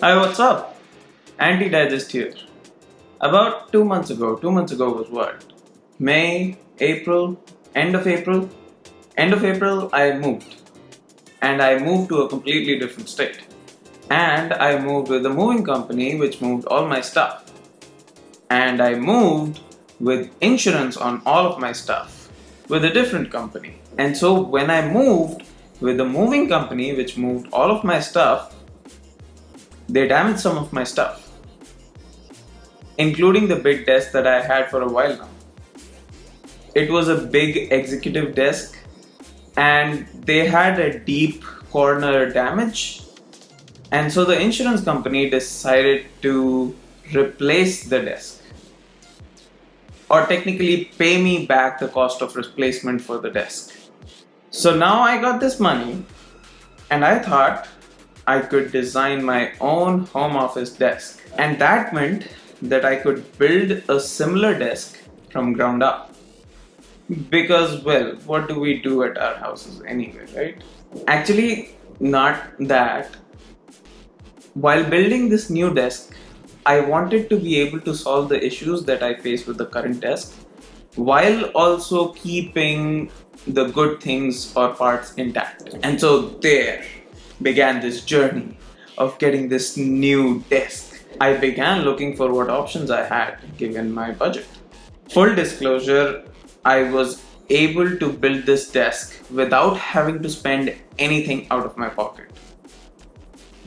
Hi, what's up? AntiDigest here. About 2 months ago was what? May, April, end of April? End of April, I moved. And I moved to a completely different state. And I moved with a moving company which moved all my stuff. And I moved with insurance on all of my stuff with a different company. And so when I moved with the moving company which moved all of my stuff, they damaged some of my stuff, including the big desk that I had for a while now. It was a big executive desk and they had a deep corner damage. And so the insurance company decided to replace the desk, or technically pay me back the cost of replacement for the desk. So now I got this money and I thought I could design my own home office desk. And that meant that I could build a similar desk from ground up. Because, well, what do we do at our houses anyway, right? Actually, not that. While building this new desk, I wanted to be able to solve the issues that I face with the current desk, while also keeping the good things or parts intact. And so there began this journey of getting this new desk. I began looking for what options I had given my budget. Full disclosure, I was able to build this desk without having to spend anything out of my pocket,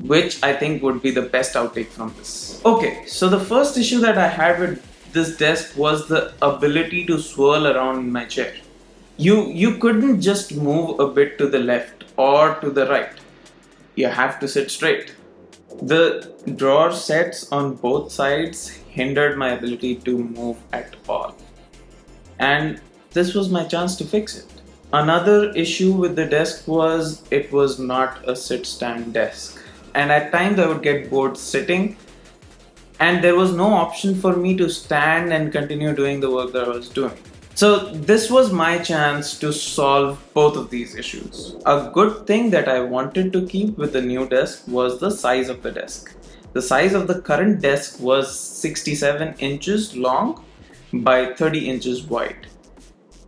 which I think would be the best outtake from this. Okay, so the first issue that I had with this desk was the ability to swirl around in my chair. You couldn't just move a bit to the left or to the right. You have to sit straight. The drawer sets on both sides hindered my ability to move at all. And this was my chance to fix it. Another issue with the desk was it was not a sit-stand desk. And at times I would get bored sitting, and there was no option for me to stand and continue doing the work that I was doing. So this was my chance to solve both of these issues. A good thing that I wanted to keep with the new desk was the size of the desk. The size of the current desk was 67 inches long by 30 inches wide.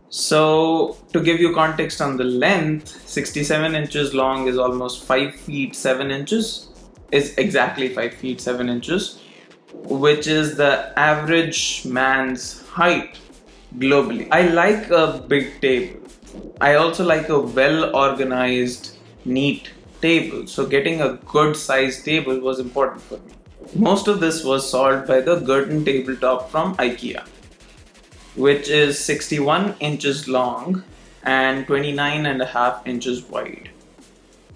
So to give you context on the length, 67 inches long is almost 5 feet 7 inches, is exactly 5 feet 7 inches, which is the average man's height globally. I like a big table. I also like a well organized, neat table. So getting a good sized table was important for me. Most of this was solved by the Gerton tabletop from IKEA, which is 61 inches long and 29.5 inches wide,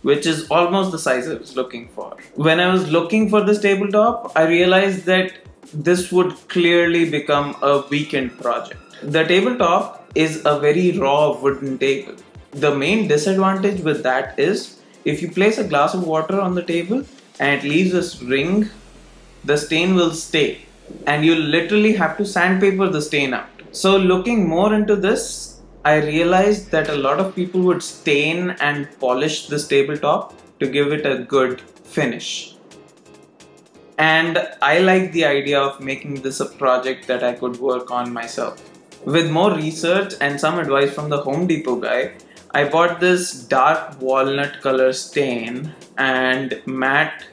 which is almost the size I was looking for. When I was looking for this tabletop, I realized that this would clearly become a weekend project. The tabletop is a very raw wooden table. The main disadvantage with that is if you place a glass of water on the table and it leaves a ring, the stain will stay and you literally have to sandpaper the stain out. So looking more into this, I realized that a lot of people would stain and polish this tabletop to give it a good finish. And I like the idea of making this a project that I could work on myself. With more research and some advice from the Home Depot guy, I bought this dark walnut color stain and matte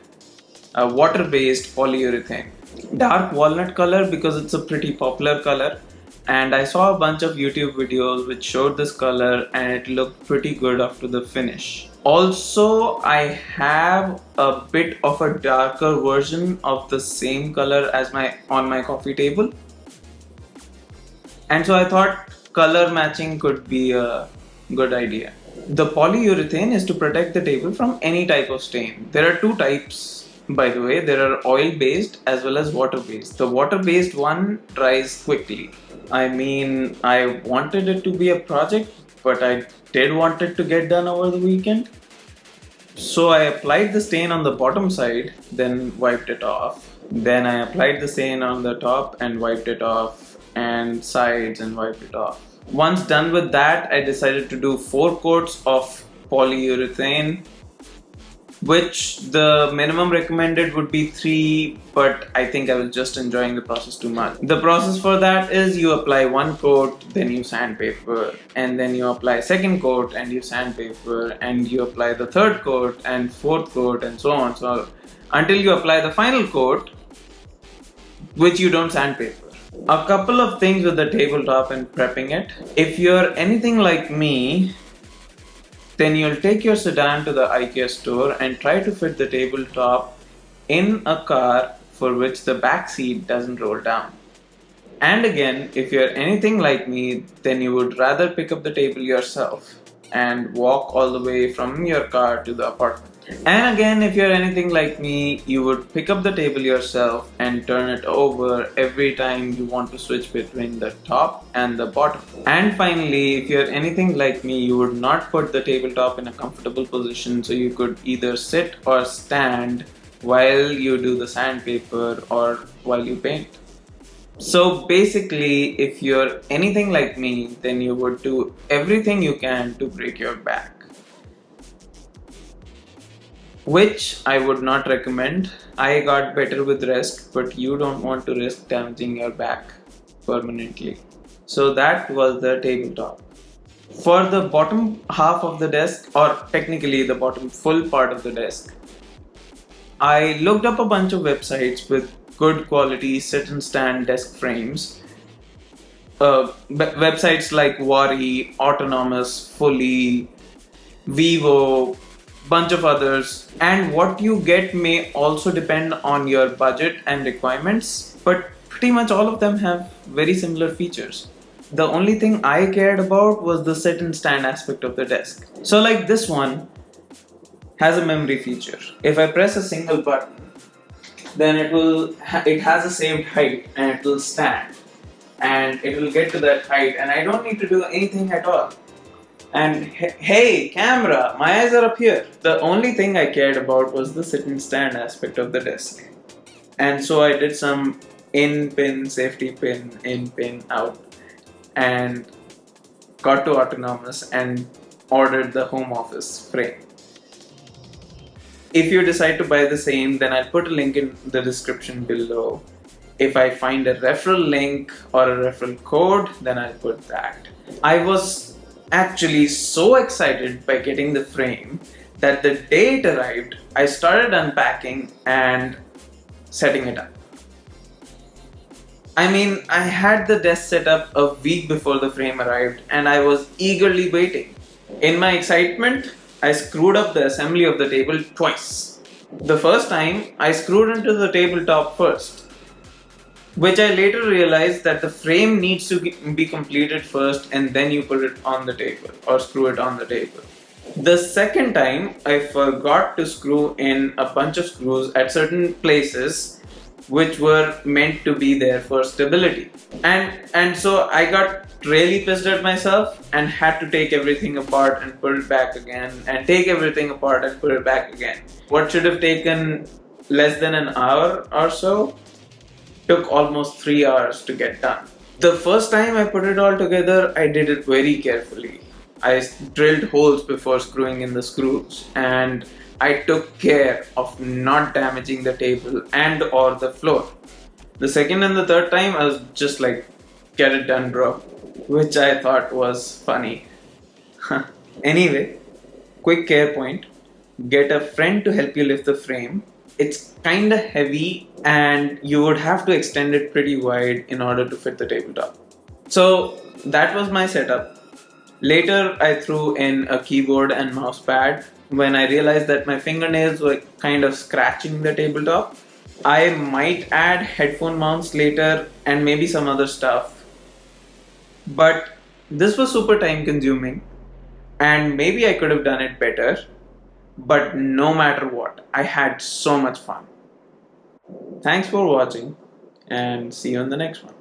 water-based polyurethane. Dark walnut color because it's a pretty popular color, and I saw a bunch of YouTube videos which showed this color and it looked pretty good after the finish. Also, I have a bit of a darker version of the same color as on my coffee table. And so I thought color matching could be a good idea. The polyurethane is to protect the table from any type of stain. There are two types, by the way. There are oil-based as well as water-based. The water-based one dries quickly. I mean, I wanted it to be a project, but I did want it to get done over the weekend. So I applied the stain on the bottom side, then wiped it off. Then I applied the stain on the top and wiped it off, and sides and wiped it off. Once done with that, I decided to do 4 coats of polyurethane which the minimum recommended would be 3, but I think I was just enjoying the process too much. The process for that is you apply one coat, then you sandpaper, and then you apply second coat and you sandpaper, and you apply the third coat and fourth coat, and so on. So until you apply the final coat, which you don't sandpaper. A couple of things with the tabletop and prepping it. If you're anything like me, then you'll take your sedan to the IKEA store and try to fit the tabletop in a car for which the back seat doesn't roll down. And again, if you're anything like me, then you would rather pick up the table yourself and walk all the way from your car to the apartment. And again, if you're anything like me, you would pick up the table yourself and turn it over every time you want to switch between the top and the bottom. And finally, if you're anything like me, you would not put the tabletop in a comfortable position so you could either sit or stand while you do the sandpaper or while you paint. So basically, if you're anything like me, then you would do everything you can to break your back, which I would not recommend. I got better with rest, but you don't want to risk damaging your back permanently. So that was the tabletop. For the bottom half of the desk, or technically the bottom full part of the desk, I looked up a bunch of websites with good quality sit and stand desk frames. Websites like Wari, Autonomous, Fully, Vivo, bunch of others, and what you get may also depend on your budget and requirements, but pretty much all of them have very similar features. The only thing I cared about was the sit and stand aspect of the desk. So like this one has a memory feature. If I press a single button, then it has a saved height and it will stand and it will get to that height and I don't need to do anything at all. And hey, camera, my eyes are up here. The only thing I cared about was the sit and stand aspect of the desk. And so I did some in pin, safety pin, in pin, out, and got to Autonomous and ordered the home office frame. If you decide to buy the same, then I'll put a link in the description below. If I find a referral link or a referral code, then I'll put that. I was actually so excited by getting the frame that the day it arrived, I started unpacking and setting it up. I mean, I had the desk set up a week before the frame arrived and I was eagerly waiting. In my excitement, I screwed up the assembly of the table twice. The first time, I screwed into the tabletop first, which I later realized that the frame needs to be completed first and then you put it on the table or screw it on the table. The second time, I forgot to screw in a bunch of screws at certain places which were meant to be there for stability. And so I got really pissed at myself and had to take everything apart and put it back again and take everything apart and put it back again. What should have taken less than an hour or so took almost 3 hours to get done. The first time I put it all together, I did it very carefully. I drilled holes before screwing in the screws and I took care of not damaging the table and or the floor. The second and the third time I was just like, get it done bro, which I thought was funny. Anyway, quick care point, get a friend to help you lift the frame. It's kinda heavy and you would have to extend it pretty wide in order to fit the tabletop. So that was my setup. Later I threw in a keyboard and mouse pad when I realized that my fingernails were kind of scratching the tabletop. I might add headphone mounts later and maybe some other stuff. But this was super time consuming and maybe I could have done it better. But no matter what, I had so much fun. Thanks for watching and see you in the next one.